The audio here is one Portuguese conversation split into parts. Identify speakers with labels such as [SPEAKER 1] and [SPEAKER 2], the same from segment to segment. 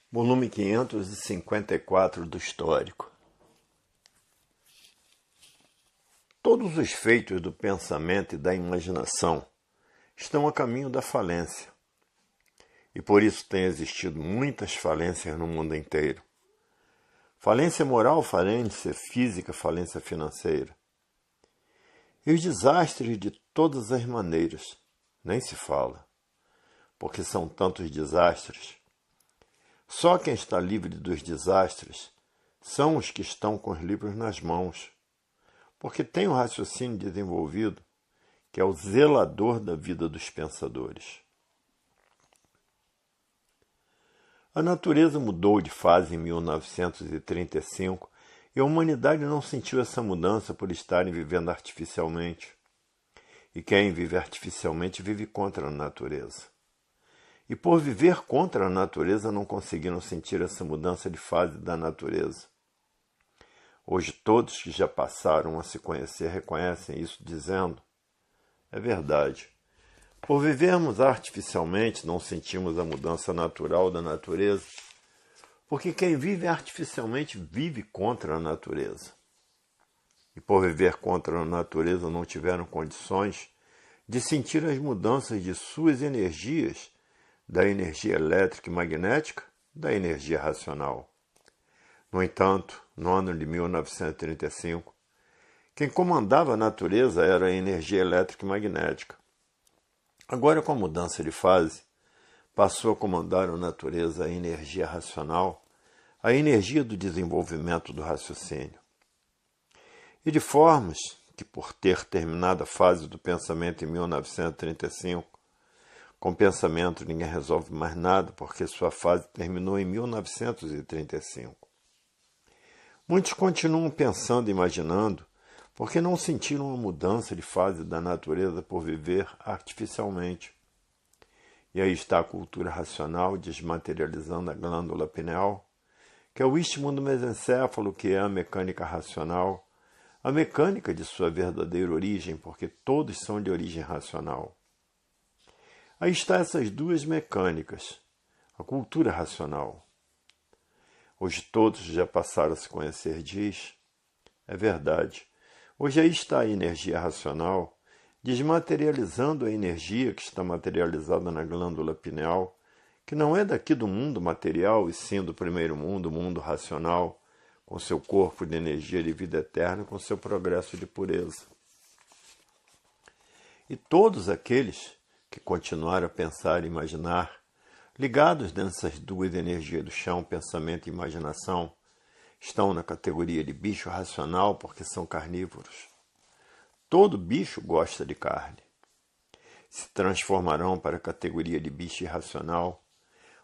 [SPEAKER 1] Volume 554 do Histórico. Todos os feitos do pensamento e da imaginação estão a caminho da falência. E por isso têm existido muitas falências no mundo inteiro. Falência moral, falência física, falência financeira. E os desastres de todas as maneiras, nem se fala, porque são tantos desastres. Só quem está livre dos desastres são os que estão com os livros nas mãos, porque tem o raciocínio desenvolvido, que é o zelador da vida dos pensadores. A natureza mudou de fase em 1935 e a humanidade não sentiu essa mudança por estarem vivendo artificialmente. E quem vive artificialmente vive contra a natureza. E por viver contra a natureza não conseguiram sentir essa mudança de fase da natureza. Hoje todos que já passaram a se conhecer reconhecem isso dizendo: é verdade. Por vivermos artificialmente não sentimos a mudança natural da natureza, porque quem vive artificialmente vive contra a natureza. E por viver contra a natureza não tiveram condições de sentir as mudanças de suas energias, da energia elétrica e magnética, da energia racional. No entanto, no ano de 1935, quem comandava a natureza era a energia elétrica e magnética. Agora, com a mudança de fase, passou a comandar a natureza a energia racional, a energia do desenvolvimento do raciocínio. E de formas que, por ter terminado a fase do pensamento em 1935, com pensamento ninguém resolve mais nada, porque sua fase terminou em 1935. Muitos continuam pensando e imaginando, porque não sentiram a mudança de fase da natureza por viver artificialmente. E aí está a cultura racional desmaterializando a glândula pineal, que é o istmo do mesencéfalo, que é a mecânica racional, a mecânica de sua verdadeira origem, porque todos são de origem racional. Aí está essas duas mecânicas, a cultura racional. Hoje todos já passaram a se conhecer, diz. É verdade. Hoje aí está a energia racional, desmaterializando a energia que está materializada na glândula pineal, que não é daqui do mundo material, e sim do primeiro mundo, o mundo racional, com seu corpo de energia de vida eterna, com seu progresso de pureza. E todos aqueles que continuaram a pensar e imaginar, ligados nessas duas energias do chão, pensamento e imaginação, estão na categoria de bicho racional porque são carnívoros. Todo bicho gosta de carne. Se transformarão para a categoria de bicho irracional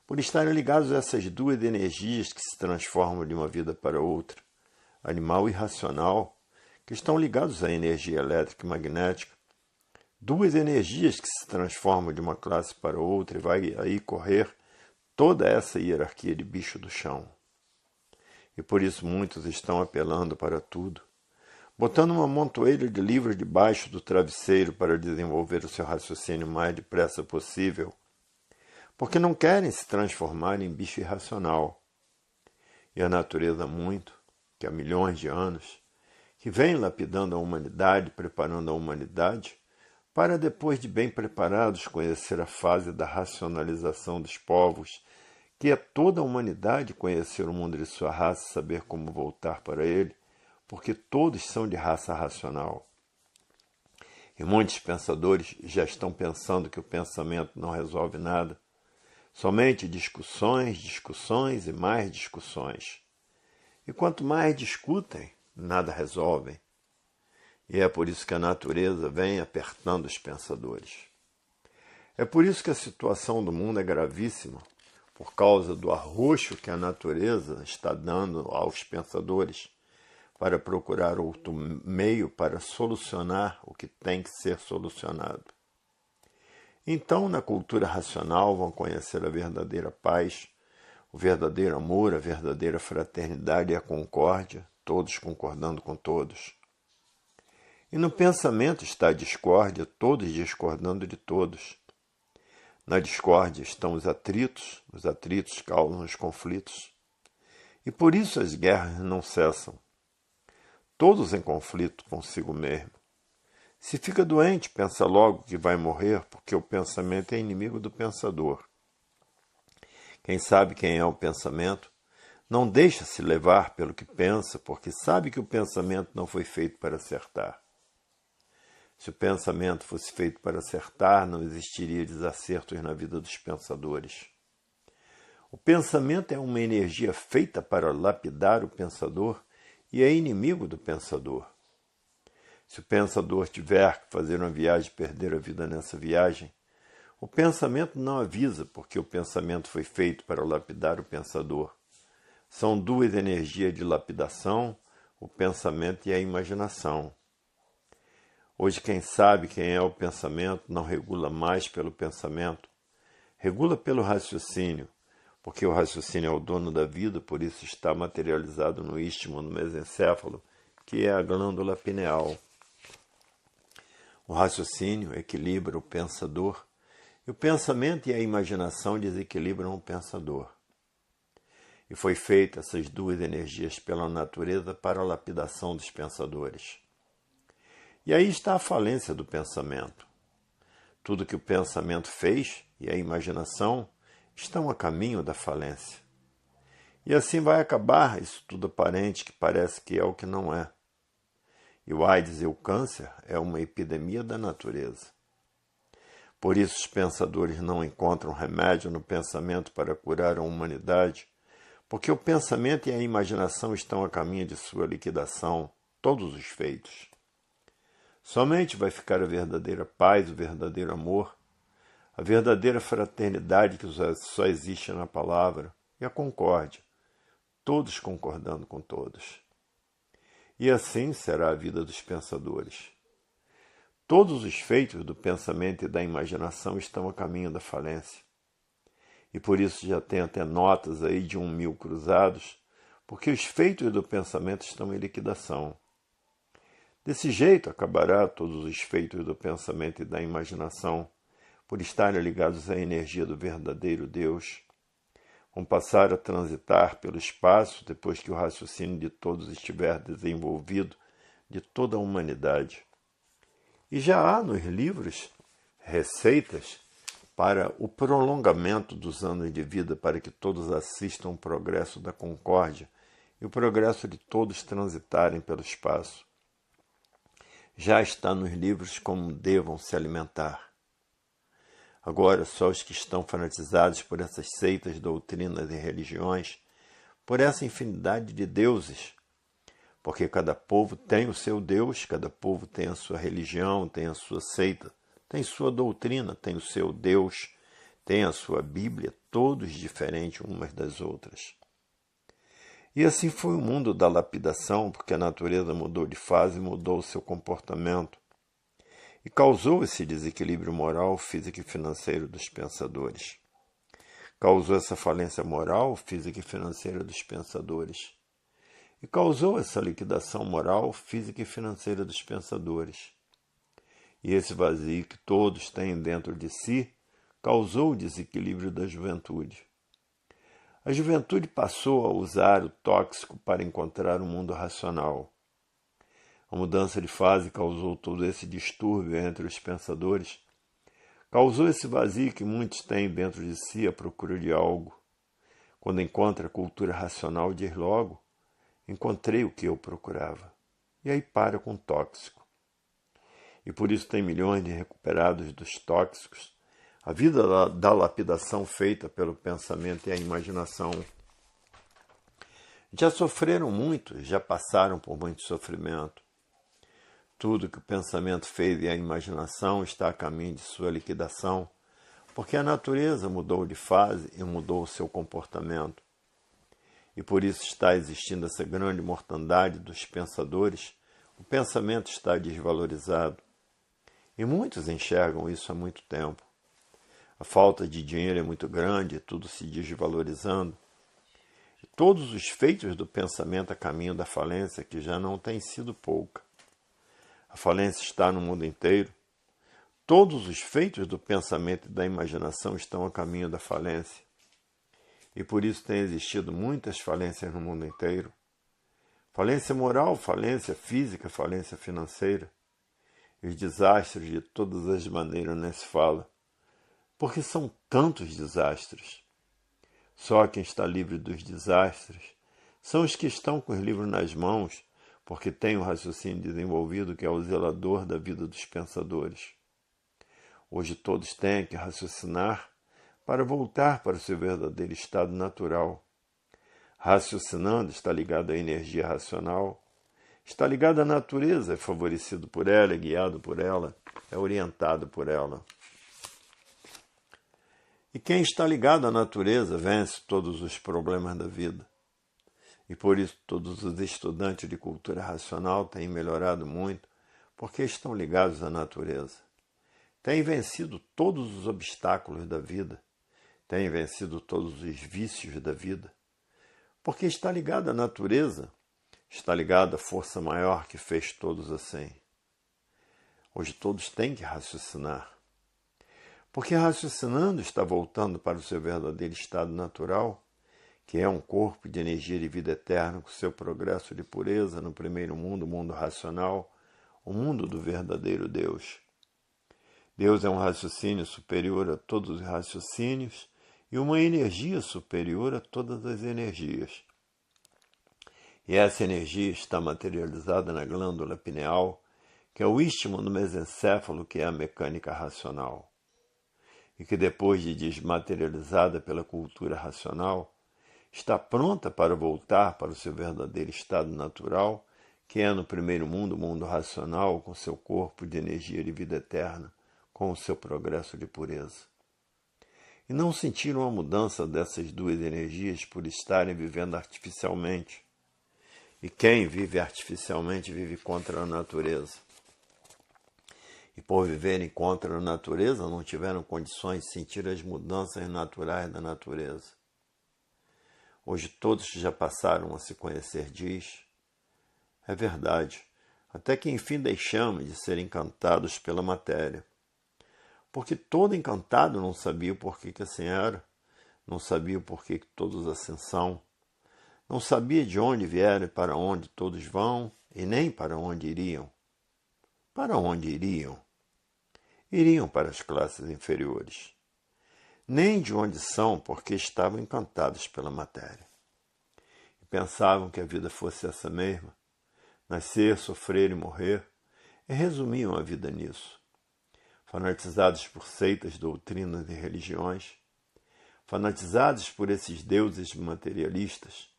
[SPEAKER 1] por estarem ligados a essas duas energias que se transformam de uma vida para outra, animal e racional, que estão ligados à energia elétrica e magnética, duas energias que se transformam de uma classe para outra e vai aí correr toda essa hierarquia de bicho do chão. E por isso muitos estão apelando para tudo, botando uma montoeira de livros debaixo do travesseiro para desenvolver o seu raciocínio o mais depressa possível, porque não querem se transformar em bicho irracional. E a natureza muito, que há milhões de anos, que vem lapidando a humanidade, preparando a humanidade, para depois de bem preparados conhecer a fase da racionalização dos povos, que é toda a humanidade conhecer o mundo de sua raça, saber como voltar para ele, porque todos são de raça racional. E muitos pensadores já estão pensando que o pensamento não resolve nada, somente discussões, discussões e mais discussões. E quanto mais discutem, nada resolvem. E é por isso que a natureza vem apertando os pensadores. É por isso que a situação do mundo é gravíssima, por causa do arroxo que a natureza está dando aos pensadores para procurar outro meio para solucionar o que tem que ser solucionado. Então, na cultura racional, vão conhecer a verdadeira paz, o verdadeiro amor, a verdadeira fraternidade e a concórdia, todos concordando com todos. E no pensamento está a discórdia, todos discordando de todos. Na discórdia estão os atritos causam os conflitos. E por isso as guerras não cessam. Todos em conflito consigo mesmo. Se fica doente, pensa logo que vai morrer, porque o pensamento é inimigo do pensador. Quem sabe quem é o pensamento, não deixa-se levar pelo que pensa, porque sabe que o pensamento não foi feito para acertar. Se o pensamento fosse feito para acertar, não existiria desacertos na vida dos pensadores. O pensamento é uma energia feita para lapidar o pensador e é inimigo do pensador. Se o pensador tiver que fazer uma viagem e perder a vida nessa viagem, o pensamento não avisa, porque o pensamento foi feito para lapidar o pensador. São duas energias de lapidação, o pensamento e a imaginação. Hoje quem sabe quem é o pensamento não regula mais pelo pensamento, regula pelo raciocínio, porque o raciocínio é o dono da vida, por isso está materializado no istmo, no mesencéfalo, que é a glândula pineal. O raciocínio equilibra o pensador, e o pensamento e a imaginação desequilibram o pensador. E foi feita essas duas energias pela natureza para a lapidação dos pensadores. E aí está a falência do pensamento. Tudo que o pensamento fez e a imaginação estão a caminho da falência. E assim vai acabar isso tudo aparente que parece que é o que não é. E o AIDS e o câncer é uma epidemia da natureza. Por isso os pensadores não encontram remédio no pensamento para curar a humanidade, porque o pensamento e a imaginação estão a caminho de sua liquidação, todos os feitos. Somente vai ficar a verdadeira paz, o verdadeiro amor, a verdadeira fraternidade que só existe na palavra, e a concórdia, todos concordando com todos. E assim será a vida dos pensadores. Todos os feitos do pensamento e da imaginação estão a caminho da falência. E por isso já tem até notas aí de 1.000 cruzados, porque os feitos do pensamento estão em liquidação. Desse jeito acabará todos os feitos do pensamento e da imaginação, por estarem ligados à energia do verdadeiro Deus. Vão passar a transitar pelo espaço depois que o raciocínio de todos estiver desenvolvido, de toda a humanidade. E já há nos livros receitas para o prolongamento dos anos de vida, para que todos assistam o progresso da concórdia e o progresso de todos transitarem pelo espaço. Já está nos livros como devam se alimentar. Agora, só os que estão fanatizados por essas seitas, doutrinas e religiões, por essa infinidade de deuses, porque cada povo tem o seu Deus, cada povo tem a sua religião, tem a sua seita, tem sua doutrina, tem o seu Deus, tem a sua Bíblia, todos diferentes umas das outras. E assim foi o mundo da lapidação, porque a natureza mudou de fase e mudou o seu comportamento. E causou esse desequilíbrio moral, físico e financeiro dos pensadores. Causou essa falência moral, física e financeira dos pensadores. E causou essa liquidação moral, física e financeira dos pensadores. E esse vazio que todos têm dentro de si causou o desequilíbrio da juventude. A juventude passou a usar o tóxico para encontrar um mundo racional. A mudança de fase causou todo esse distúrbio entre os pensadores, causou esse vazio que muitos têm dentro de si à procura de algo. Quando encontra a cultura racional, diz logo, encontrei o que eu procurava. E aí para com o tóxico. E por isso tem milhões de recuperados dos tóxicos, a vida da lapidação feita pelo pensamento e a imaginação. Já sofreram muito, já passaram por muito sofrimento. Tudo que o pensamento fez e a imaginação está a caminho de sua liquidação, porque a natureza mudou de fase e mudou o seu comportamento. E por isso está existindo essa grande mortandade dos pensadores, o pensamento está desvalorizado. E muitos enxergam isso há muito tempo. A falta de dinheiro é muito grande, tudo se desvalorizando. E todos os feitos do pensamento a caminho da falência, que já não tem sido pouca. A falência está no mundo inteiro. todos os feitos do pensamento e da imaginação estão a caminho da falência. E por isso tem existido muitas falências no mundo inteiro. Falência moral, falência física, falência financeira. E os desastres de todas as maneiras nem se fala. Porque são tantos desastres. Só quem está livre dos desastres são os que estão com os livros nas mãos, porque têm o raciocínio desenvolvido, que é o zelador da vida dos pensadores. Hoje todos têm que raciocinar para voltar para o seu verdadeiro estado natural. Raciocinando está ligado à energia racional, está ligado à natureza, é favorecido por ela, é guiado por ela, é orientado por ela. E quem está ligado à natureza vence todos os problemas da vida. E por isso todos os estudantes de cultura racional têm melhorado muito, porque estão ligados à natureza. Têm vencido todos os obstáculos da vida, têm vencido todos os vícios da vida, porque está ligado à natureza, está ligado à força maior que fez todos assim. Hoje todos têm que raciocinar, porque raciocinando está voltando para o seu verdadeiro estado natural, que é um corpo de energia de vida eterna com seu progresso de pureza no primeiro mundo, o mundo racional, o mundo do verdadeiro Deus. Deus é um raciocínio superior a todos os raciocínios e uma energia superior a todas as energias. E essa energia está materializada na glândula pineal, que é o istmo do mesencéfalo, que é a mecânica racional. E que depois de desmaterializada pela cultura racional, está pronta para voltar para o seu verdadeiro estado natural, que é no primeiro mundo, o mundo racional, com seu corpo de energia de vida eterna, com o seu progresso de pureza. E não sentiram a mudança dessas duas energias por estarem vivendo artificialmente. E quem vive artificialmente vive contra a natureza. E por viverem contra a natureza, não tiveram condições de sentir as mudanças naturais da natureza. Hoje todos já passaram a se conhecer diz, é verdade, até que enfim deixamos de ser encantados pela matéria. Porque todo encantado não sabia o porquê que assim era, não sabia o porquê que todos assim são, não sabia de onde vieram e para onde todos vão, e nem para onde iriam. Para onde iriam? Iriam para as classes inferiores. Nem de onde são, porque estavam encantados pela matéria. E pensavam que a vida fosse essa mesma, nascer, sofrer e morrer, e resumiam a vida nisso. Fanatizados por seitas, doutrinas e religiões, fanatizados por esses deuses materialistas,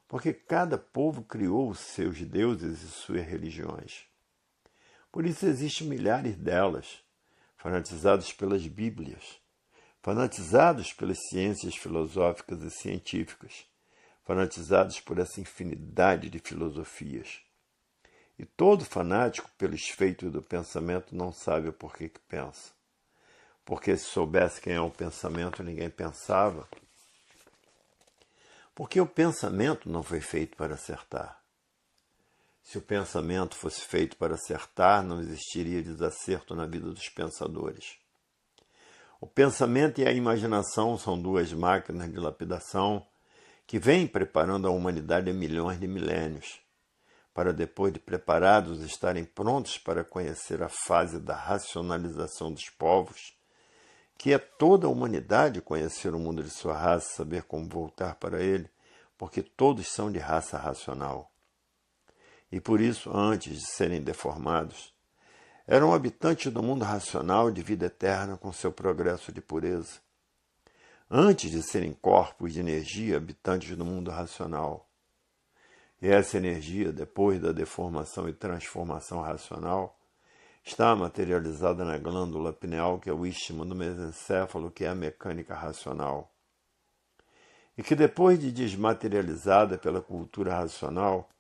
[SPEAKER 1] porque cada povo criou os seus deuses e suas religiões. Por isso existem milhares delas, fanatizados pelas Bíblias, fanatizados pelas ciências filosóficas e científicas, fanatizados por essa infinidade de filosofias. E todo fanático pelos feitos do pensamento não sabe o porquê que pensa. Porque se soubesse quem é o pensamento, ninguém pensava. Porque o pensamento não foi feito para acertar. Se o pensamento fosse feito para acertar, não existiria desacerto na vida dos pensadores. O pensamento e a imaginação são duas máquinas de lapidação que vêm preparando a humanidade há milhões de milênios, para depois de preparados estarem prontos para conhecer a fase da racionalização dos povos, que é toda a humanidade conhecer o mundo de sua raça, saber como voltar para ele, porque todos são de raça racional. E por isso, antes de serem deformados, eram habitantes do mundo racional de vida eterna com seu progresso de pureza. Antes de serem corpos de energia, habitantes do mundo racional. E essa energia, depois da deformação e transformação racional, está materializada na glândula pineal, que é o istmo do mesencéfalo, que é a mecânica racional. E que depois de desmaterializada pela cultura racional,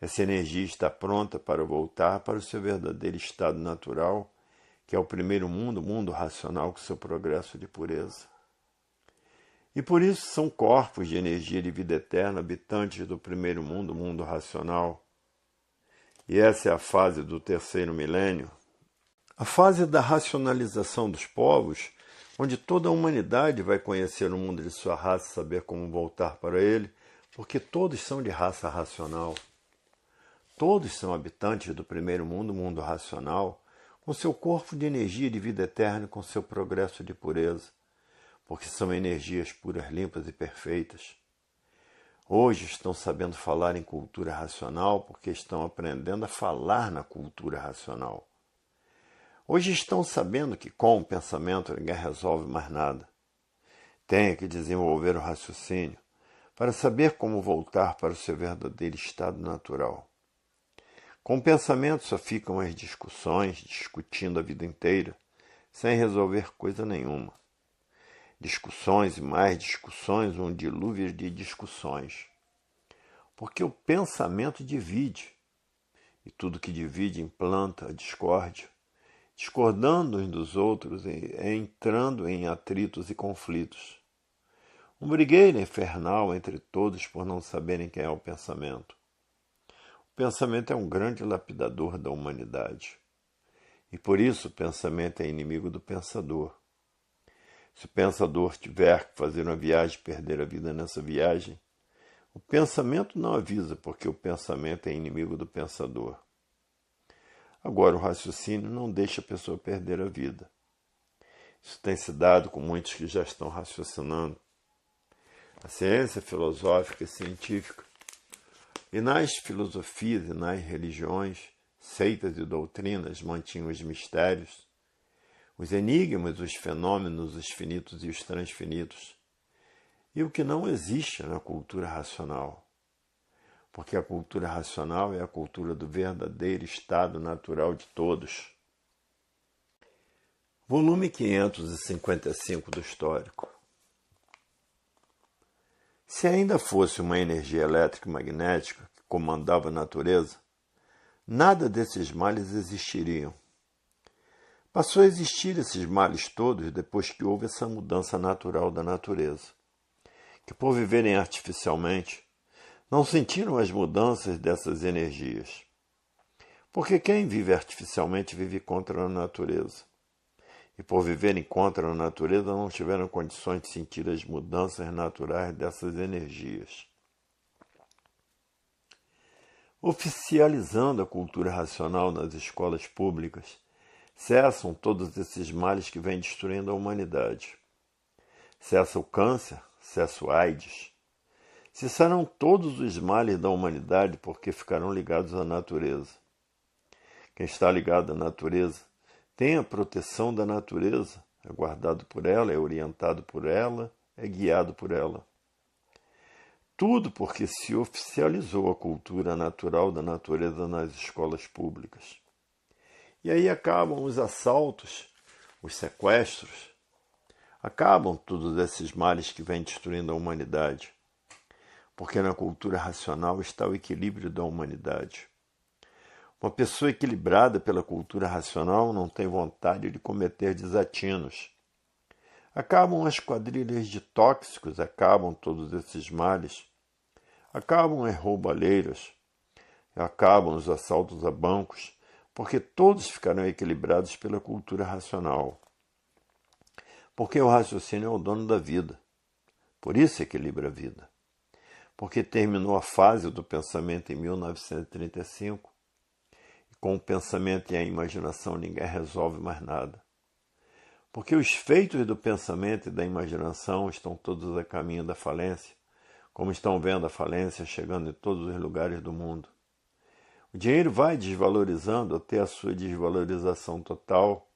[SPEAKER 1] essa energia está pronta para voltar para o seu verdadeiro estado natural, que é o primeiro mundo, o mundo racional, com seu progresso de pureza. E por isso são corpos de energia de vida eterna, habitantes do primeiro mundo, o mundo racional. E essa é a fase do terceiro milênio, A fase da racionalização dos povos, onde toda a humanidade vai conhecer o mundo de sua raça e saber como voltar para ele, porque todos são de raça racional. Todos são habitantes do primeiro mundo, o mundo racional, com seu corpo de energia de vida eterna e com seu progresso de pureza, porque são energias puras, limpas e perfeitas. Hoje estão sabendo falar em cultura racional porque estão aprendendo a falar na cultura racional. Hoje estão sabendo que com o pensamento ninguém resolve mais nada. Tem que desenvolver o raciocínio para saber como voltar para o seu verdadeiro estado natural. Com o pensamento só ficam as discussões, discutindo a vida inteira, sem resolver coisa nenhuma. Discussões e mais discussões, um dilúvio de discussões. Porque o pensamento divide, e tudo que divide implanta a discórdia, discordando uns dos outros e entrando em atritos e conflitos. Um brigueiro infernal entre todos por não saberem quem é o pensamento. O pensamento é um grande lapidador da humanidade. E por isso o pensamento é inimigo do pensador. Se o pensador tiver que fazer uma viagem e perder a vida nessa viagem, o pensamento não avisa, porque o pensamento é inimigo do pensador. Agora, o raciocínio não deixa a pessoa perder a vida. Isso tem se dado com muitos que já estão raciocinando. A ciência filosófica e científica, e nas filosofias e nas religiões, seitas e doutrinas mantinham os mistérios, os enigmas, os fenômenos, os finitos e os transfinitos, e o que não existe na cultura racional. Porque a cultura racional é a cultura do verdadeiro estado natural de todos. Volume 555 do Histórico. Se ainda fosse uma energia elétrica e magnética que comandava a natureza, nada desses males existiriam. Passou a existir esses males todos depois que houve essa mudança natural da natureza, que por viverem artificialmente, não sentiram as mudanças dessas energias. Porque quem vive artificialmente vive contra a natureza. E por viverem contra a natureza não tiveram condições de sentir as mudanças naturais dessas energias. Oficializando a cultura racional nas escolas públicas, cessam todos esses males que vêm destruindo a humanidade. Cessa o câncer, cessa o AIDS. Cessarão todos os males da humanidade porque ficarão ligados à natureza. Quem está ligado à natureza tem a proteção da natureza, é guardado por ela, é orientado por ela, é guiado por ela. Tudo porque se oficializou a cultura natural da natureza nas escolas públicas. E aí acabam os assaltos, os sequestros, acabam todos esses males que vêm destruindo a humanidade. Porque na cultura racional está o equilíbrio da humanidade. Uma pessoa equilibrada pela cultura racional não tem vontade de cometer desatinos. Acabam as quadrilhas de tóxicos, acabam todos esses males. Acabam as roubalheiras, acabam os assaltos a bancos, porque todos ficarão equilibrados pela cultura racional. Porque o raciocínio é o dono da vida. Por isso equilibra a vida. Porque terminou a fase do pensamento em 1935, e com o pensamento e a imaginação ninguém resolve mais nada. Porque os feitos do pensamento e da imaginação estão todos a caminho da falência, como estão vendo a falência chegando em todos os lugares do mundo. O dinheiro vai desvalorizando até a sua desvalorização total,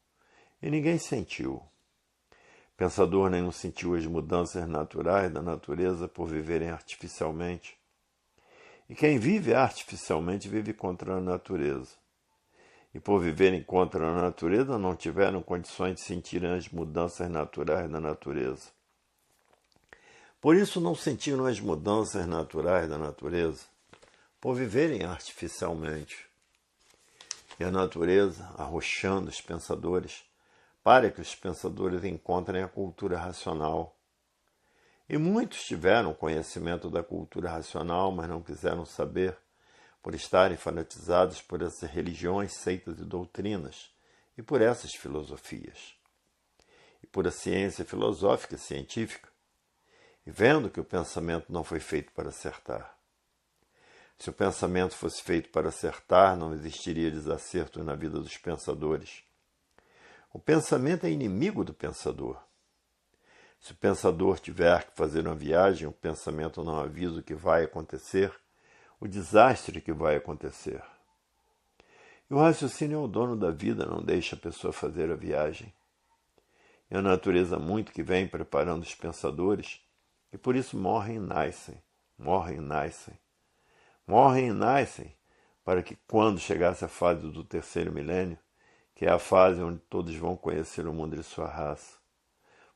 [SPEAKER 1] e ninguém sentiu. Pensador nenhum sentiu as mudanças naturais da natureza por viverem artificialmente. E quem vive artificialmente vive contra a natureza. E por viverem contra a natureza não tiveram condições de sentir as mudanças naturais da natureza. Por isso não sentiram as mudanças naturais da natureza, por viverem artificialmente. E a natureza, arrochando os pensadores, para que os pensadores encontrem a cultura racional. E muitos tiveram conhecimento da cultura racional, mas não quiseram saber, por estarem fanatizados por essas religiões, seitas e doutrinas, e por essas filosofias, e por a ciência filosófica e científica, e vendo que o pensamento não foi feito para acertar. Se o pensamento fosse feito para acertar, não existiria desacertos na vida dos pensadores. O pensamento é inimigo do pensador. Se o pensador tiver que fazer uma viagem, o pensamento não avisa o que vai acontecer, o desastre que vai acontecer. E o raciocínio é o dono da vida, não deixa a pessoa fazer a viagem. E a natureza muito que vem preparando os pensadores, e por isso morrem e nascem, morrem e nascem. Morrem e nascem para que quando chegasse a fase do terceiro milênio, que é a fase onde todos vão conhecer o mundo de sua raça,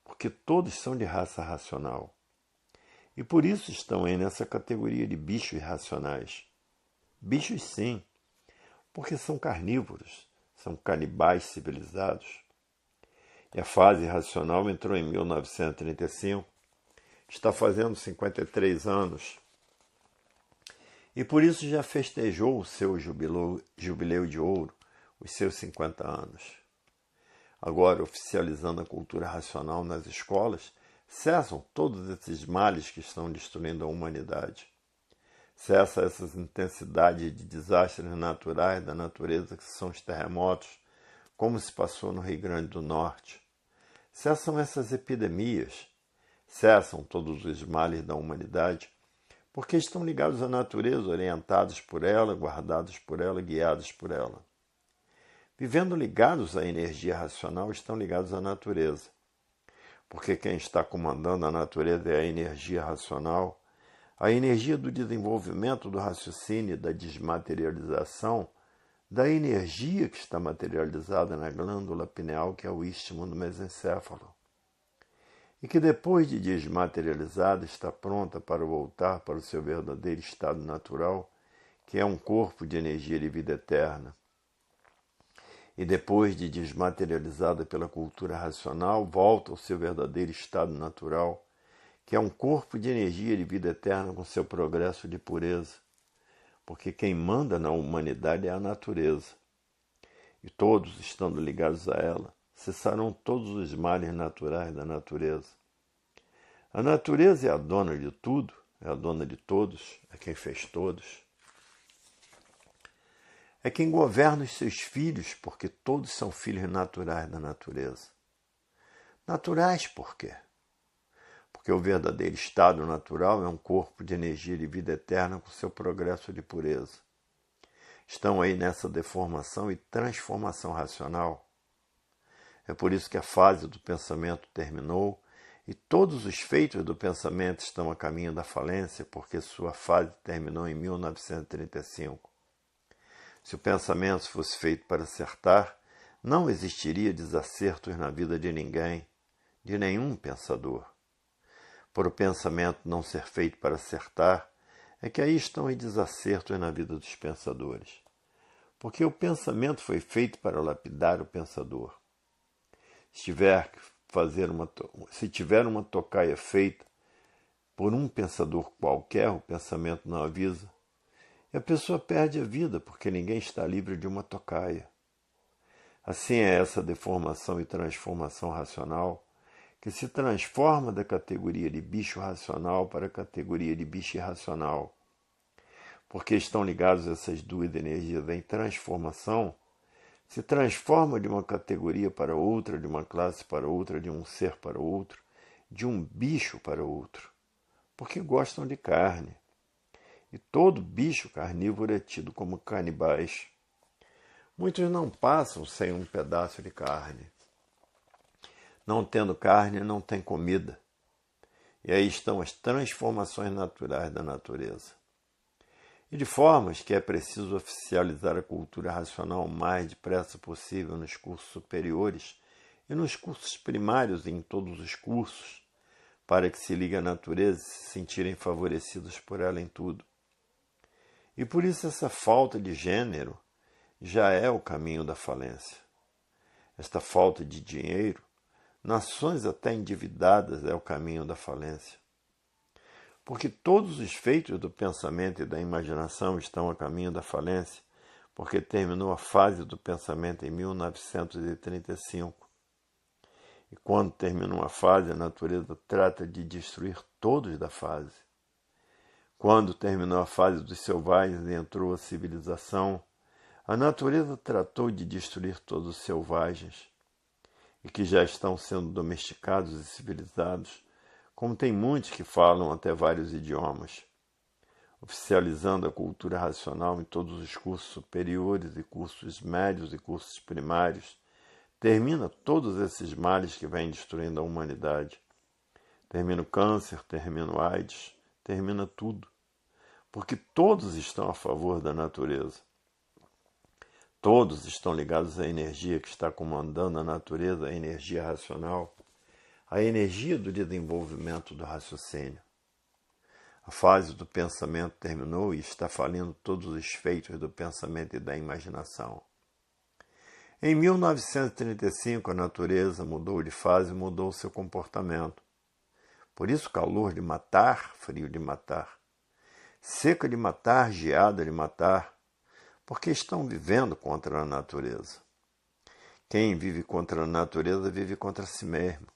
[SPEAKER 1] porque todos são de raça racional. E por isso estão aí nessa categoria de bichos irracionais. Bichos sim, porque são carnívoros, são canibais civilizados. E a fase racional entrou em 1935, está fazendo 53 anos, e por isso já festejou o seu jubileu de ouro, os seus 50 anos. Agora, oficializando a cultura racional nas escolas, cessam todos esses males que estão destruindo a humanidade. Cessa essas intensidades de desastres naturais da natureza que são os terremotos, como se passou no Rio Grande do Norte. Cessam essas epidemias, cessam todos os males da humanidade, porque estão ligados à natureza, orientados por ela, guardados por ela, guiados por ela. Vivendo ligados à energia racional, estão ligados à natureza. Porque quem está comandando a natureza é a energia racional, a energia do desenvolvimento do raciocínio, da desmaterialização, da energia que está materializada na glândula pineal, que é o istmo do mesencéfalo. E que depois de desmaterializada está pronta para voltar para o seu verdadeiro estado natural, que é um corpo de energia de vida eterna. E depois de desmaterializada pela cultura racional, volta ao seu verdadeiro estado natural, que é um corpo de energia de vida eterna com seu progresso de pureza. Porque quem manda na humanidade é a natureza. E todos, estando ligados a ela, cessarão todos os males naturais da natureza. A natureza é a dona de tudo, é a dona de todos, é quem fez todos. É quem governa os seus filhos, porque todos são filhos naturais da natureza. Naturais por quê? Porque o verdadeiro estado natural é um corpo de energia de vida eterna com seu progresso de pureza. Estão aí nessa deformação e transformação racional. É por isso que a fase do pensamento terminou e todos os feitos do pensamento estão a caminho da falência, porque sua fase terminou em 1935. Se o pensamento fosse feito para acertar, não existiria desacertos na vida de ninguém, de nenhum pensador. Por o pensamento não ser feito para acertar, é que aí estão os desacertos na vida dos pensadores. Porque o pensamento foi feito para lapidar o pensador. Se tiver uma tocaia feita por um pensador qualquer, o pensamento não avisa, e a pessoa perde a vida, porque ninguém está livre de uma tocaia. Assim é essa deformação e transformação racional, que se transforma da categoria de bicho racional para a categoria de bicho irracional. Porque estão ligados essas duas energias em transformação, se transforma de uma categoria para outra, de uma classe para outra, de um ser para outro, de um bicho para outro, porque gostam de carne. E todo bicho carnívoro é tido como canibais. Muitos não passam sem um pedaço de carne. Não tendo carne, não tem comida. E aí estão as transformações naturais da natureza. E de formas que é preciso oficializar a cultura racional o mais depressa possível nos cursos superiores e nos cursos primários e em todos os cursos, para que se ligue à natureza e se sentirem favorecidos por ela em tudo. E por isso essa falta de gênero já é o caminho da falência. Esta falta de dinheiro, nações até endividadas, é o caminho da falência. Porque todos os feitos do pensamento e da imaginação estão a caminho da falência, porque terminou a fase do pensamento em 1935. E quando termina uma fase, a natureza trata de destruir todos da fase. Quando terminou a fase dos selvagens e entrou a civilização, a natureza tratou de destruir todos os selvagens, e que já estão sendo domesticados e civilizados, como tem muitos que falam até vários idiomas, oficializando a cultura racional em todos os cursos superiores e cursos médios e cursos primários, termina todos esses males que vêm destruindo a humanidade. Termina o câncer, termina o AIDS, termina tudo. Porque todos estão a favor da natureza. Todos estão ligados à energia que está comandando a natureza, a energia racional, a energia do desenvolvimento do raciocínio. A fase do pensamento terminou e está falindo todos os feitos do pensamento e da imaginação. Em 1935, a natureza mudou de fase e mudou seu comportamento. Por isso, calor de matar, frio de matar, seca de matar, geada de matar, porque estão vivendo contra a natureza. Quem vive contra a natureza vive contra si mesmo.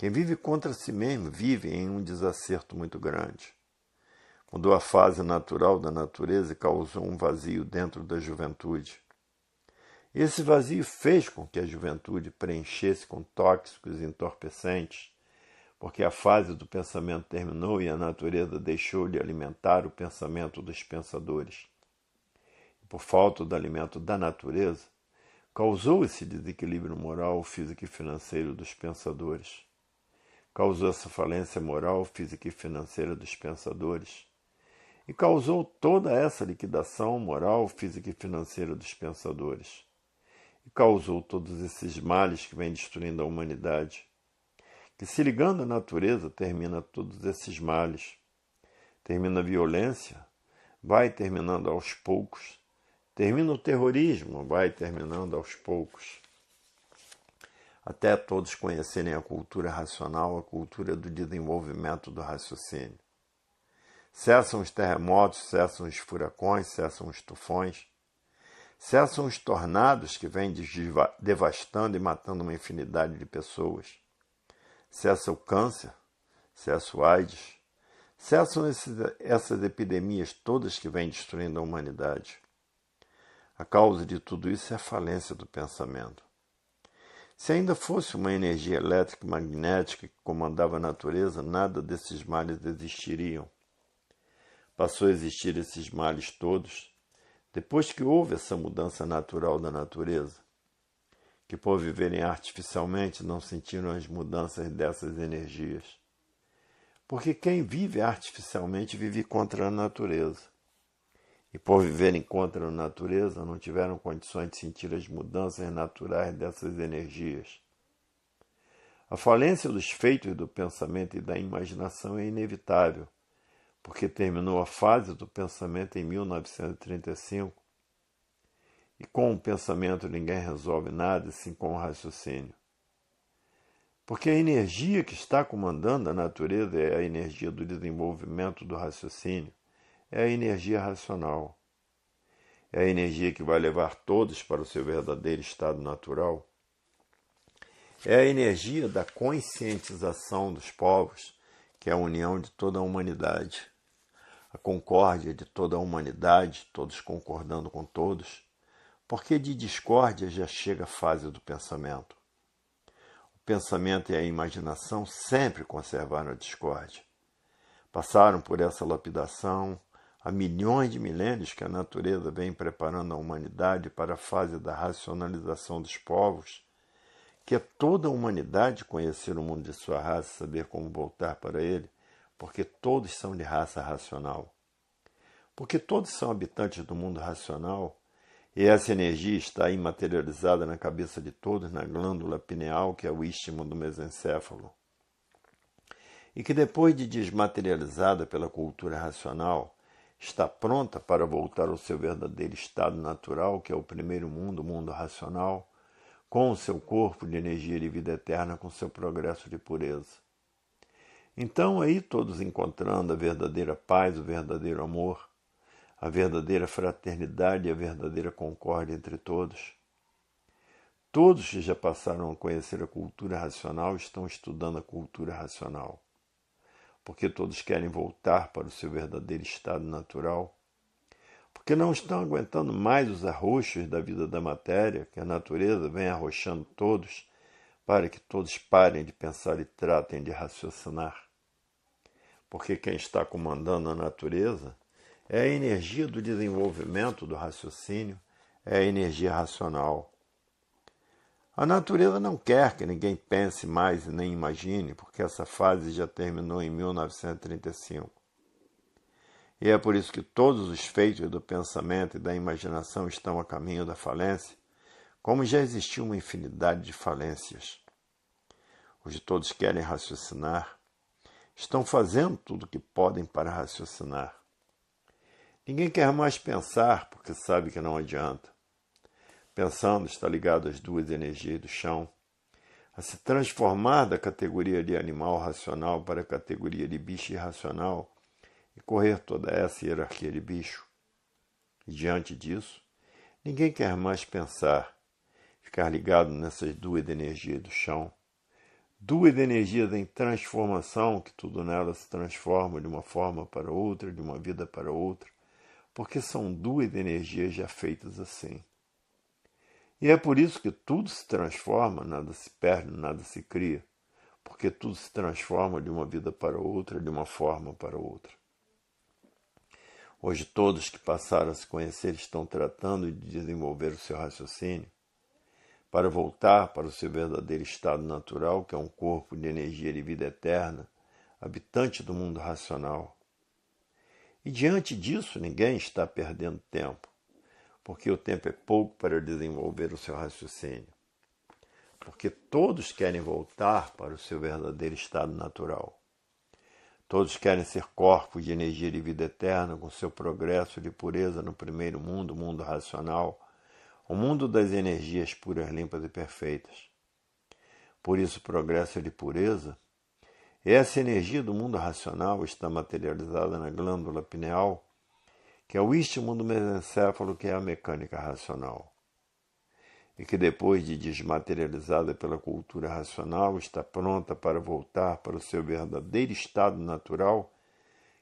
[SPEAKER 1] Quem vive contra si mesmo vive em um desacerto muito grande. Mudou a fase natural da natureza e causou um vazio dentro da juventude. Esse vazio fez com que a juventude preenchesse com tóxicos e entorpecentes, porque a fase do pensamento terminou e a natureza deixou de alimentar o pensamento dos pensadores. E por falta do alimento da natureza, causou esse desequilíbrio moral, físico e financeiro dos pensadores. Causou essa falência moral, física e financeira dos pensadores. E causou toda essa liquidação moral, física e financeira dos pensadores. E causou todos esses males que vêm destruindo a humanidade. Que se ligando à natureza termina todos esses males. Termina a violência, vai terminando aos poucos. Termina o terrorismo, vai terminando aos poucos. Até todos conhecerem a cultura racional, a cultura do desenvolvimento do raciocínio. Cessam os terremotos, cessam os furacões, cessam os tufões, cessam os tornados que vêm devastando e matando uma infinidade de pessoas. Cessa o câncer, cessa o AIDS, cessam essas epidemias todas que vêm destruindo a humanidade. A causa de tudo isso é a falência do pensamento. Se ainda fosse uma energia elétrica e magnética que comandava a natureza, nada desses males existiriam. Passou a existir esses males todos depois que houve essa mudança natural da natureza, que por viverem artificialmente não sentiram as mudanças dessas energias. Porque quem vive artificialmente vive contra a natureza. E por viverem contra a natureza não tiveram condições de sentir as mudanças naturais dessas energias. A falência dos feitos do pensamento e da imaginação é inevitável, porque terminou a fase do pensamento em 1935, e com o pensamento ninguém resolve nada, assim com o raciocínio. Porque a energia que está comandando a natureza é a energia do desenvolvimento do raciocínio, é a energia racional. É a energia que vai levar todos para o seu verdadeiro estado natural. É a energia da conscientização dos povos, que é a união de toda a humanidade. A concórdia de toda a humanidade, todos concordando com todos, porque de discórdia já chega a fase do pensamento. O pensamento e a imaginação sempre conservaram a discórdia. Passaram por essa lapidação há milhões de milênios que a natureza vem preparando a humanidade para a fase da racionalização dos povos, que é toda a humanidade conhecer o mundo de sua raça, saber como voltar para ele, porque todos são de raça racional. Porque todos são habitantes do mundo racional, e essa energia está imaterializada na cabeça de todos, na glândula pineal, que é o istmo do mesencéfalo. E que depois de desmaterializada pela cultura racional, está pronta para voltar ao seu verdadeiro estado natural, que é o primeiro mundo, o mundo racional, com o seu corpo de energia de vida eterna, com seu progresso de pureza. Então aí todos encontrando a verdadeira paz, o verdadeiro amor, a verdadeira fraternidade e a verdadeira concórdia entre todos. Todos que já passaram a conhecer a cultura racional estão estudando a cultura racional, porque todos querem voltar para o seu verdadeiro estado natural, porque não estão aguentando mais os arroxos da vida da matéria, que a natureza vem arrochando todos, para que todos parem de pensar e tratem de raciocinar. Porque quem está comandando a natureza é a energia do desenvolvimento do raciocínio, é a energia racional. A natureza não quer que ninguém pense mais e nem imagine, porque essa fase já terminou em 1935. E é por isso que todos os feitos do pensamento e da imaginação estão a caminho da falência, como já existiu uma infinidade de falências. Hoje todos querem raciocinar, estão fazendo tudo o que podem para raciocinar. Ninguém quer mais pensar, porque sabe que não adianta. Pensando está ligado às duas energias do chão, a se transformar da categoria de animal racional para a categoria de bicho irracional e correr toda essa hierarquia de bicho. E diante disso, ninguém quer mais pensar, ficar ligado nessas duas energias do chão, duas energias em transformação, que tudo nelas se transforma de uma forma para outra, de uma vida para outra, porque são duas energias já feitas assim. E é por isso que tudo se transforma, nada se perde, nada se cria, porque tudo se transforma de uma vida para outra, de uma forma para outra. Hoje todos que passaram a se conhecer estão tratando de desenvolver o seu raciocínio para voltar para o seu verdadeiro estado natural, que é um corpo de energia de vida eterna, habitante do mundo racional. E diante disso ninguém está perdendo tempo, porque o tempo é pouco para desenvolver o seu raciocínio. Porque todos querem voltar para o seu verdadeiro estado natural. Todos querem ser corpos de energia de vida eterna, com seu progresso de pureza no primeiro mundo, o mundo racional, o mundo das energias puras, limpas e perfeitas. Por isso, o progresso de pureza, essa energia do mundo racional está materializada na glândula pineal, que é o istmo do mesencéfalo, que é a mecânica racional, e que depois de desmaterializada pela cultura racional, está pronta para voltar para o seu verdadeiro estado natural,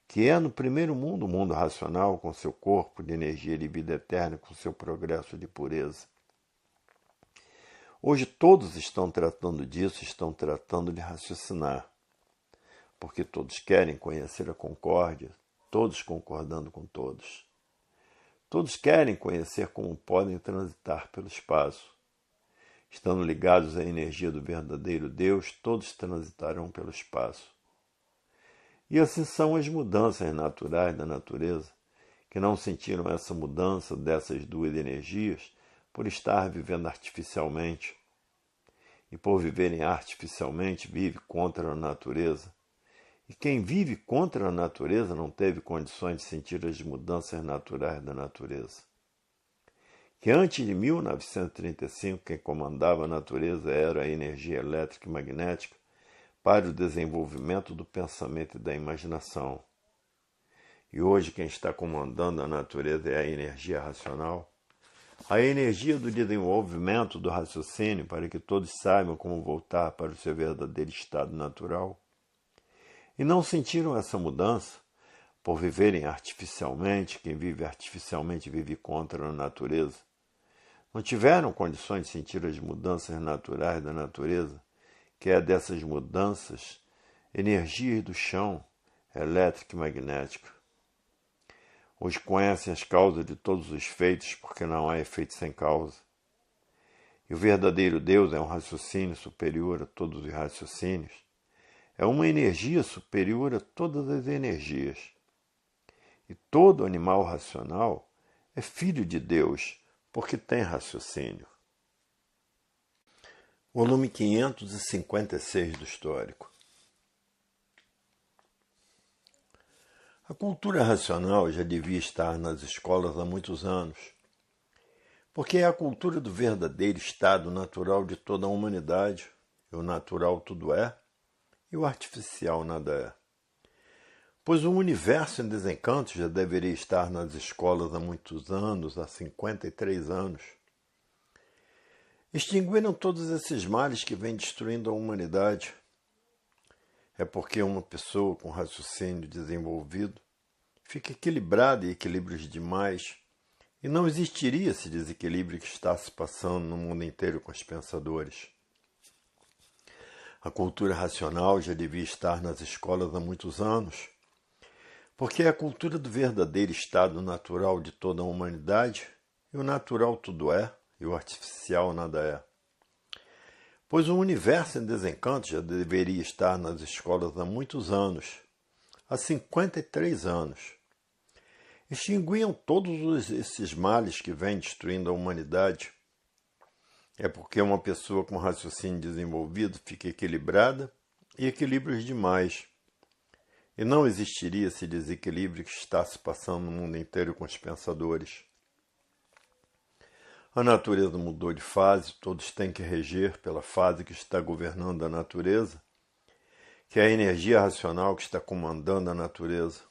[SPEAKER 1] que é no primeiro mundo, o mundo racional, com seu corpo de energia de vida eterna, com seu progresso de pureza. Hoje todos estão tratando disso, estão tratando de raciocinar, porque todos querem conhecer a concórdia, todos concordando com todos. Todos querem conhecer como podem transitar pelo espaço. Estando ligados à energia do verdadeiro Deus, todos transitarão pelo espaço. E assim são as mudanças naturais da natureza, que não sentiram essa mudança dessas duas energias por estar vivendo artificialmente. E por viverem artificialmente, vive contra a natureza. E quem vive contra a natureza não teve condições de sentir as mudanças naturais da natureza. Que antes de 1935, quem comandava a natureza era a energia elétrica e magnética para o desenvolvimento do pensamento e da imaginação. E hoje quem está comandando a natureza é a energia racional, a energia do desenvolvimento do raciocínio para que todos saibam como voltar para o seu verdadeiro estado natural. E não sentiram essa mudança por viverem artificialmente, quem vive artificialmente vive contra a natureza. Não tiveram condições de sentir as mudanças naturais da natureza, que é dessas mudanças, energias do chão, elétrica e magnética. Hoje conhecem as causas de todos os feitos, porque não há efeito sem causa. E o verdadeiro Deus é um raciocínio superior a todos os raciocínios. É uma energia superior a todas as energias. E todo animal racional é filho de Deus, porque tem raciocínio. Volume 556 do Histórico. A cultura racional já devia estar nas escolas há muitos anos, porque é a cultura do verdadeiro estado natural de toda a humanidade. E o natural tudo é, e o artificial nada é. Pois o universo em desencanto já deveria estar nas escolas há muitos anos, há 53 anos. Extinguiram todos esses males que vêm destruindo a humanidade. É porque uma pessoa com raciocínio desenvolvido fica equilibrada em equilíbrios demais, e não existiria esse desequilíbrio que está se passando no mundo inteiro com os pensadores. A cultura racional já devia estar nas escolas há muitos anos, porque é a cultura do verdadeiro estado natural de toda a humanidade, e o natural tudo é, e o artificial nada é. Pois o universo em desencanto já deveria estar nas escolas há muitos anos, há 53 anos. Extinguiam todos esses males que vêm destruindo a humanidade. É porque uma pessoa com raciocínio desenvolvido fica equilibrada e equilíbrios demais. E não existiria esse desequilíbrio que está se passando no mundo inteiro com os pensadores. A natureza mudou de fase, todos têm que reger pela fase que está governando a natureza, que é a energia racional que está comandando a natureza.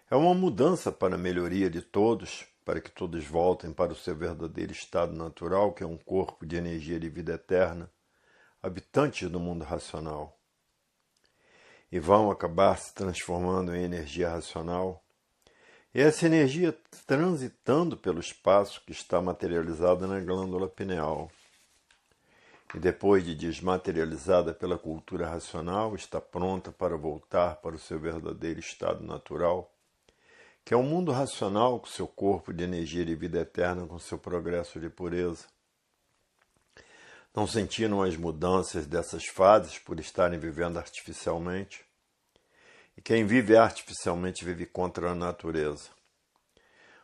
[SPEAKER 1] É uma mudança para a melhoria de todos, para que todos voltem para o seu verdadeiro estado natural, que é um corpo de energia de vida eterna, habitantes do mundo racional. E vão acabar se transformando em energia racional. E essa energia transitando pelo espaço que está materializada na glândula pineal. E depois de desmaterializada pela cultura racional, está pronta para voltar para o seu verdadeiro estado natural, que é o mundo racional com seu corpo de energia de vida eterna, com seu progresso de pureza. Não sentiram as mudanças dessas fases por estarem vivendo artificialmente? E quem vive artificialmente vive contra a natureza.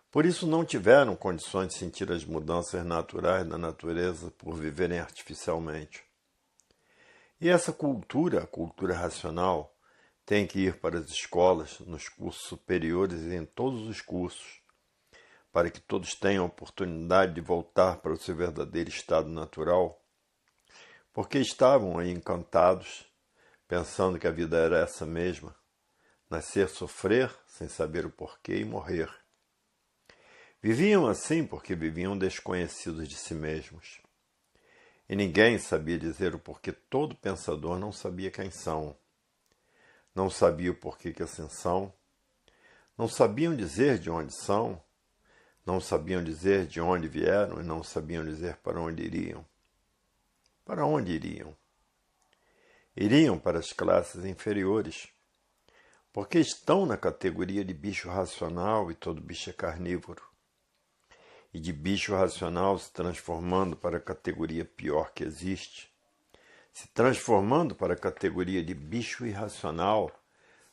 [SPEAKER 1] Por isso não tiveram condições de sentir as mudanças naturais da natureza por viverem artificialmente. E essa cultura, a cultura racional, tem que ir para as escolas, nos cursos superiores e em todos os cursos, para que todos tenham a oportunidade de voltar para o seu verdadeiro estado natural, porque estavam aí encantados, pensando que a vida era essa mesma, nascer, sofrer, sem saber o porquê e morrer. Viviam assim porque viviam desconhecidos de si mesmos. E ninguém sabia dizer o porquê todo pensador não sabia quem são. Não sabia o porquê que assim são. Não sabiam dizer de onde são. Não sabiam dizer de onde vieram e não sabiam dizer para onde iriam. Para onde iriam? Iriam para as classes inferiores, porque estão na categoria de bicho racional e todo bicho é carnívoro. E de bicho racional se transformando para a categoria pior que existe, se transformando para a categoria de bicho irracional,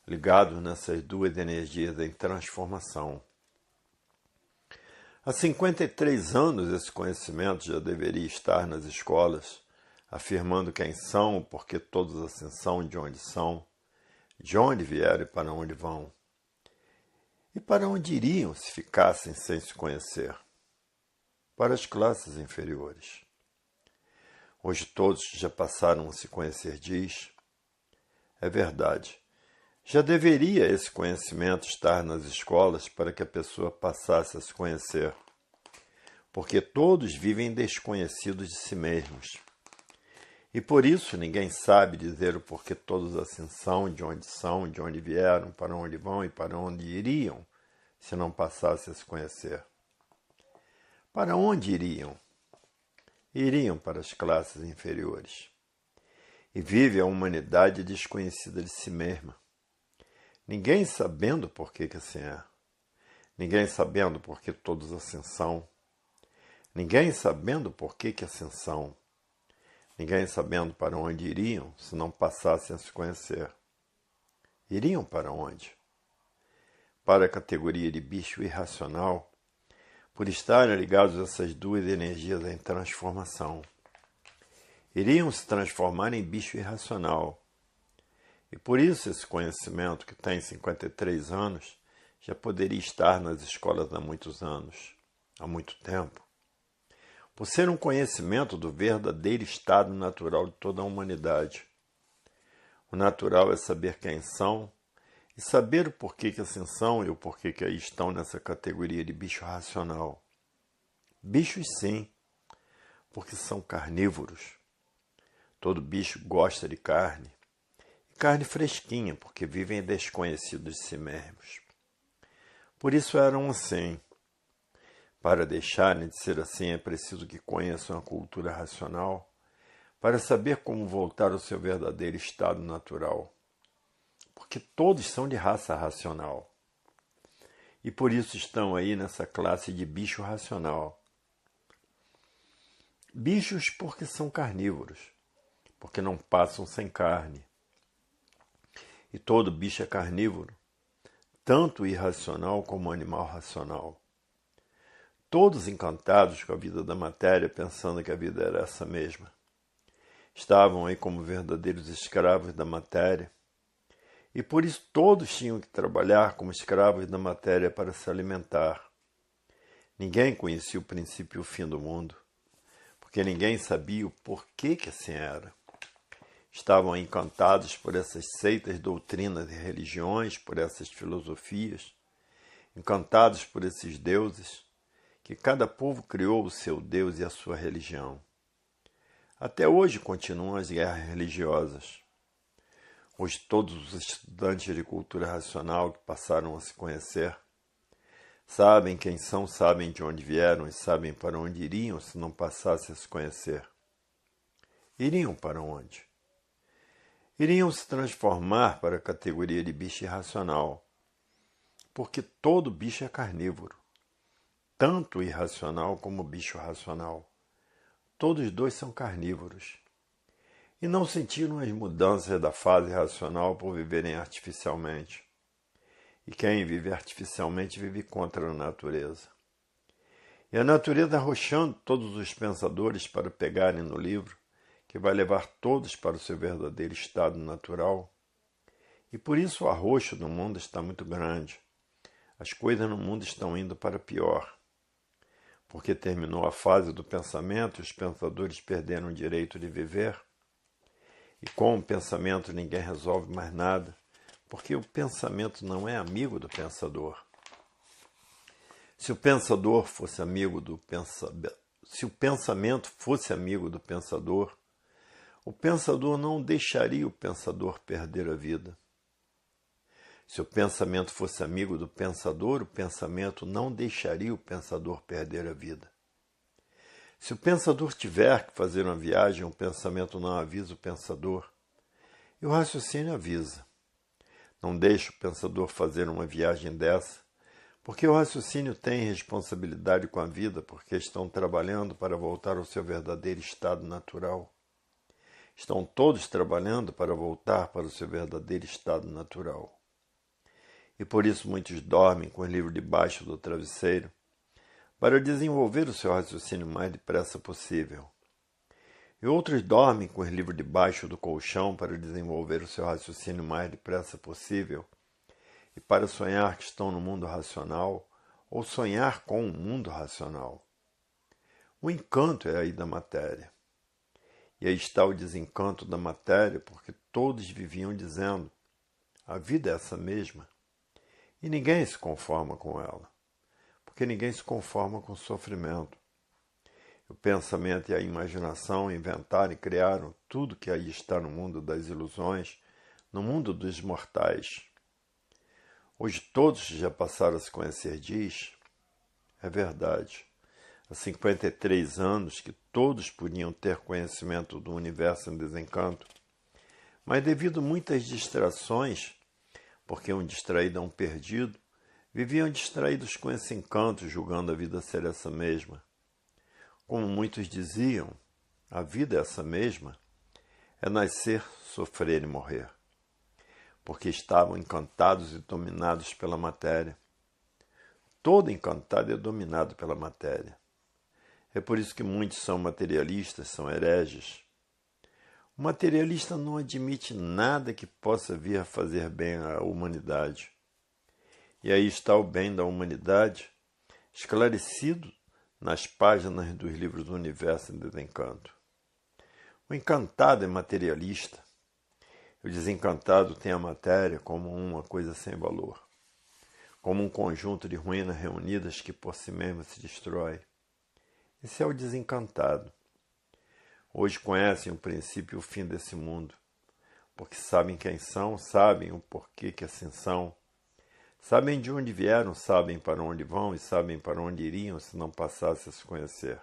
[SPEAKER 1] ligados nessas duas energias em transformação. Há 53 anos esse conhecimento já deveria estar nas escolas, afirmando quem são, porque todos assim são, de onde vieram e para onde vão. E para onde iriam se ficassem sem se conhecer? Para as classes inferiores. Hoje todos já passaram a se conhecer diz, é verdade. Já deveria esse conhecimento estar nas escolas para que a pessoa passasse a se conhecer, porque todos vivem desconhecidos de si mesmos. E por isso ninguém sabe dizer o porquê todos assim são, de onde vieram, para onde vão e para onde iriam, se não passasse a se conhecer. Para onde iriam? Iriam para as classes inferiores. E vive a humanidade desconhecida de si mesma. Ninguém sabendo por que assim é. Ninguém sabendo por que todos assim são. Ninguém sabendo por que assim são. Ninguém sabendo para onde iriam se não passassem a se conhecer. Iriam para onde? Para a categoria de bicho irracional, por estarem ligados a essas duas energias em transformação. Iriam se transformar em bicho irracional. E por isso esse conhecimento, que tem 53 anos, já poderia estar nas escolas há muitos anos, há muito tempo. Por ser um conhecimento do verdadeiro estado natural de toda a humanidade. O natural é saber quem são e saber o porquê que assim são e o porquê que aí estão nessa categoria de bicho racional. Bichos sim, porque são carnívoros. Todo bicho gosta de carne. E carne fresquinha, porque vivem desconhecidos de si mesmos. Por isso eram assim. Para deixarem de ser assim é preciso que conheçam a cultura racional, para saber como voltar ao seu verdadeiro estado natural. Porque todos são de raça racional. E por isso estão aí nessa classe de bicho racional. Bichos porque são carnívoros, porque não passam sem carne. E todo bicho é carnívoro, tanto irracional como animal racional. Todos encantados com a vida da matéria, pensando que a vida era essa mesma. Estavam aí como verdadeiros escravos da matéria, e por isso todos tinham que trabalhar como escravos da matéria para se alimentar. Ninguém conhecia o princípio e o fim do mundo, porque ninguém sabia o porquê que assim era. Estavam encantados por essas seitas, doutrinas e religiões, por essas filosofias, encantados por esses deuses, que cada povo criou o seu Deus e a sua religião. Até hoje continuam as guerras religiosas. Hoje todos os estudantes de cultura racional que passaram a se conhecer sabem quem são, sabem de onde vieram e sabem para onde iriam se não passassem a se conhecer. Iriam para onde? Iriam se transformar para a categoria de bicho irracional, porque todo bicho é carnívoro, tanto irracional como bicho racional. Todos dois são carnívoros. E não sentiram as mudanças da fase racional por viverem artificialmente. E quem vive artificialmente vive contra a natureza. E a natureza arrochando todos os pensadores para pegarem no livro, que vai levar todos para o seu verdadeiro estado natural. E por isso o arroxo no mundo está muito grande. As coisas no mundo estão indo para pior. Porque terminou a fase do pensamento e os pensadores perderam o direito de viver. E com o pensamento ninguém resolve mais nada, porque o pensamento não é amigo do pensador. Se o pensador fosse amigo do Se o pensamento fosse amigo do pensador, o pensador não deixaria o pensador perder a vida. Se o pensamento fosse amigo do pensador, o pensamento não deixaria o pensador perder a vida. Se o pensador tiver que fazer uma viagem, o pensamento não avisa o pensador, e o raciocínio avisa. Não deixa o pensador fazer uma viagem dessa, porque o raciocínio tem responsabilidade com a vida, porque estão trabalhando para voltar ao seu verdadeiro estado natural. Estão todos trabalhando para voltar para o seu verdadeiro estado natural. E por isso muitos dormem com o livro debaixo do travesseiro, para desenvolver o seu raciocínio o mais depressa possível. E outros dormem com o livro debaixo do colchão para desenvolver o seu raciocínio o mais depressa possível e para sonhar que estão no mundo racional ou sonhar com um mundo racional. O encanto é aí da matéria. E aí está o desencanto da matéria, porque todos viviam dizendo: a vida é essa mesma. E ninguém se conforma com ela, porque ninguém se conforma com o sofrimento. O pensamento e a imaginação inventaram e criaram tudo que aí está no mundo das ilusões, no mundo dos mortais. Hoje todos já passaram a se conhecer, diz. É verdade. Há 53 anos que todos podiam ter conhecimento do universo em desencanto, mas devido a muitas distrações, porque um distraído é um perdido, viviam distraídos com esse encanto, julgando a vida ser essa mesma. Como muitos diziam, a vida é essa mesma, é nascer, sofrer e morrer, porque estavam encantados e dominados pela matéria. Todo encantado é dominado pela matéria. É por isso que muitos são materialistas, são hereges. O materialista não admite nada que possa vir a fazer bem à humanidade. E aí está o bem da humanidade, esclarecido nas páginas dos livros do Universo em Desencanto. O encantado é materialista. O desencantado tem a matéria como uma coisa sem valor, como um conjunto de ruínas reunidas que por si mesmo se destrói. Esse é o desencantado. Hoje conhecem o princípio e o fim desse mundo, porque sabem quem são, sabem o porquê que assim são, sabem de onde vieram, sabem para onde vão e sabem para onde iriam se não passassem a se conhecer.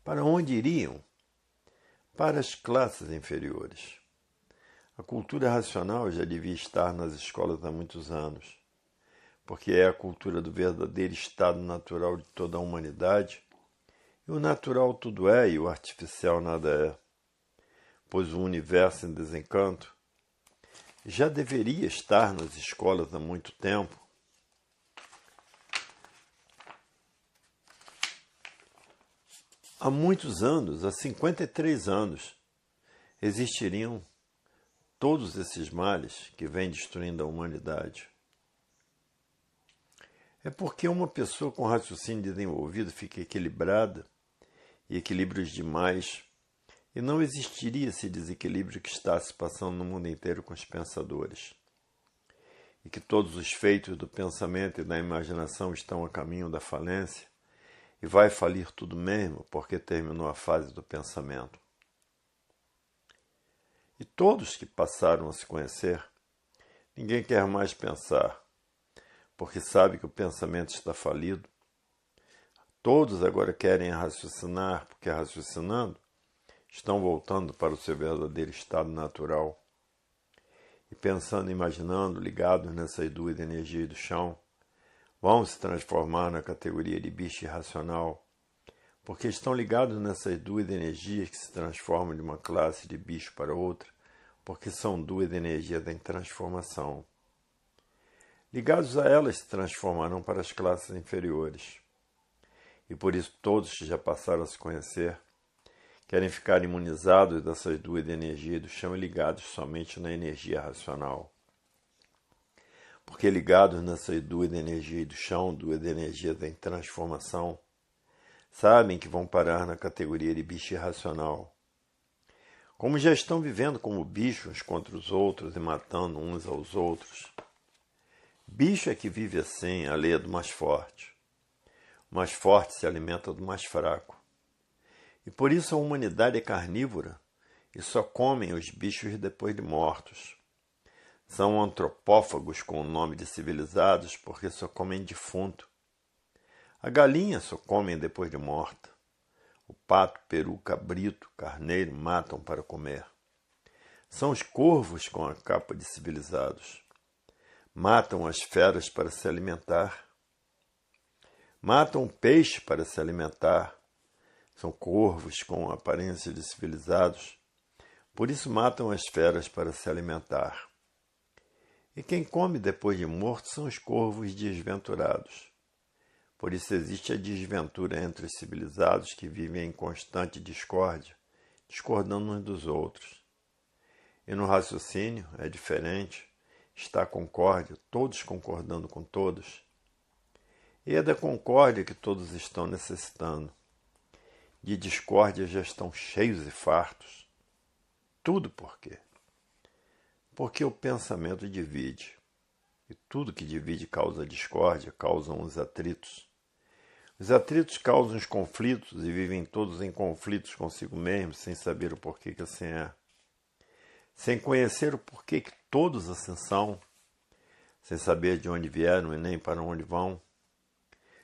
[SPEAKER 1] Para onde iriam? Para as classes inferiores. A cultura racional já devia estar nas escolas há muitos anos, porque é a cultura do verdadeiro estado natural de toda a humanidade, e o natural tudo é e o artificial nada é, pois o universo em desencanto já deveria estar nas escolas há muito tempo. Há muitos anos, há 53 anos, existiriam todos esses males que vêm destruindo a humanidade. É porque uma pessoa com raciocínio desenvolvido fica equilibrada, e equilíbrios demais, e não existiria esse desequilíbrio que está se passando no mundo inteiro com os pensadores. E que todos os feitos do pensamento e da imaginação estão a caminho da falência, e vai falir tudo mesmo, porque terminou a fase do pensamento. E todos que passaram a se conhecer, ninguém quer mais pensar, porque sabe que o pensamento está falido. Todos agora querem raciocinar, porque raciocinando, estão voltando para o seu verdadeiro estado natural. E pensando, imaginando, ligados nessas duas energias do chão, vão se transformar na categoria de bicho irracional, porque estão ligados nessas duas energias que se transformam de uma classe de bicho para outra, porque são duas energias em transformação. Ligados a elas se transformarão para as classes inferiores. E por isso todos que já passaram a se conhecer querem ficar imunizados dessas duas energias do chão e ligados somente na energia racional. Porque ligados nessas duas energias do chão, duas energias em transformação, sabem que vão parar na categoria de bicho irracional. Como já estão vivendo como bichos contra os outros e matando uns aos outros. Bicho é que vive assim, a lei é do mais forte. O mais forte se alimenta do mais fraco. E por isso a humanidade é carnívora e só comem os bichos depois de mortos. São antropófagos com o nome de civilizados porque só comem defunto. A galinha só comem depois de morta. O pato, peru, cabrito, carneiro matam para comer. São os corvos com a capa de civilizados. Matam as feras para se alimentar. Matam o peixe para se alimentar. São corvos com aparência de civilizados. Por isso matam as feras para se alimentar. E quem come depois de morto são os corvos desventurados. Por isso existe a desventura entre os civilizados que vivem em constante discórdia, discordando uns dos outros. E no raciocínio é diferente, está a concórdia, todos concordando com todos. E é da concórdia que todos estão necessitando. De discórdia já estão cheios e fartos. Tudo por quê? Porque o pensamento divide. E tudo que divide causa discórdia, causam os atritos. Os atritos causam os conflitos e vivem todos em conflitos consigo mesmos, sem saber o porquê que assim é. Sem conhecer o porquê que todos assim são, sem saber de onde vieram e nem para onde vão,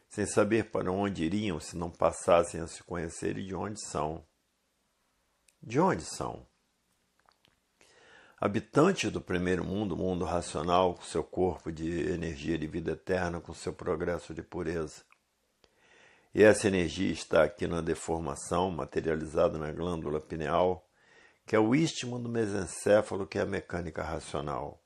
[SPEAKER 1] sem saber para onde iriam se não passassem a se conhecer e de onde são. De onde são? Habitantes do primeiro mundo, mundo racional, com seu corpo de energia de vida eterna, com seu progresso de pureza. E essa energia está aqui na deformação, materializada na glândula pineal, que é o istmo do mesencéfalo, que é a mecânica racional.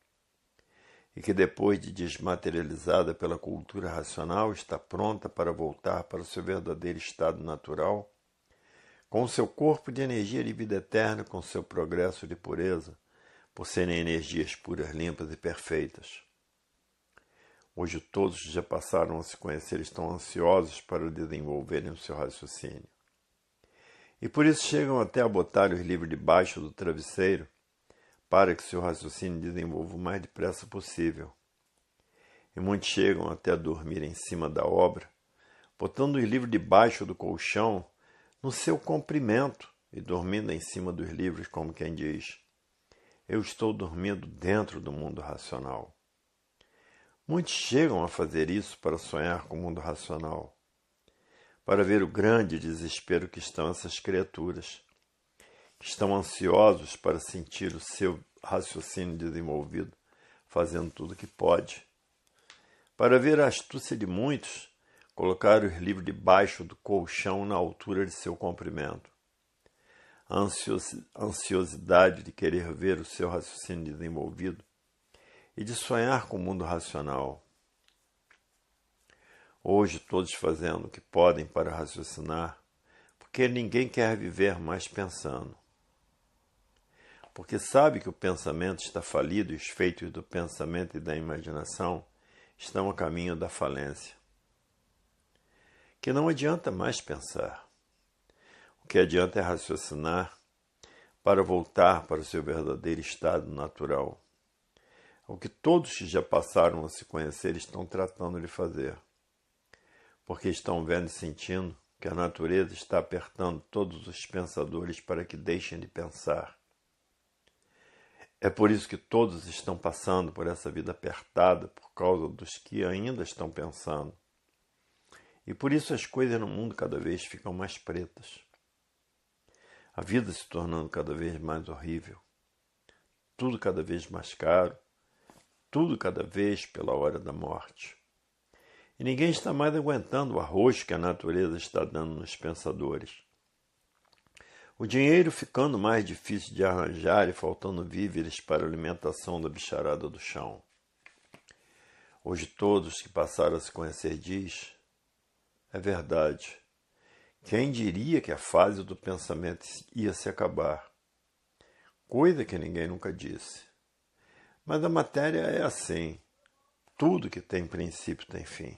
[SPEAKER 1] E que depois de desmaterializada pela cultura racional, está pronta para voltar para o seu verdadeiro estado natural, com o seu corpo de energia de vida eterna, com seu progresso de pureza, por serem energias puras, limpas e perfeitas. Hoje todos que já passaram a se conhecer estão ansiosos para desenvolverem o seu raciocínio. E por isso chegam até a botar os livros debaixo do travesseiro, para que seu raciocínio desenvolva o mais depressa possível. E muitos chegam até a dormir em cima da obra, botando os livros debaixo do colchão no seu comprimento e dormindo em cima dos livros, como quem diz: eu estou dormindo dentro do mundo racional. Muitos chegam a fazer isso para sonhar com o mundo racional, para ver o grande desespero que estão essas criaturas, que estão ansiosos para sentir o seu raciocínio desenvolvido, fazendo tudo o que pode, para ver a astúcia de muitos colocar os livros debaixo do colchão na altura de seu comprimento, a ansiosidade de querer ver o seu raciocínio desenvolvido e de sonhar com o mundo racional. Hoje todos fazendo o que podem para raciocinar, porque ninguém quer viver mais pensando. Porque sabe que o pensamento está falido e os feitos do pensamento e da imaginação estão a caminho da falência. Que não adianta mais pensar. O que adianta é raciocinar para voltar para o seu verdadeiro estado natural. O que todos que já passaram a se conhecer estão tratando de fazer. Porque estão vendo e sentindo que a natureza está apertando todos os pensadores para que deixem de pensar. É por isso que todos estão passando por essa vida apertada por causa dos que ainda estão pensando. E por isso as coisas no mundo cada vez ficam mais pretas. A vida se tornando cada vez mais horrível. Tudo cada vez mais caro. Tudo cada vez pela hora da morte. E ninguém está mais aguentando o arrojo que a natureza está dando nos pensadores. O dinheiro ficando mais difícil de arranjar e faltando víveres para a alimentação da bicharada do chão. Hoje todos que passaram a se conhecer diz: é verdade. Quem diria que a fase do pensamento ia se acabar? Coisa que ninguém nunca disse. Mas a matéria é assim. Tudo que tem princípio tem fim.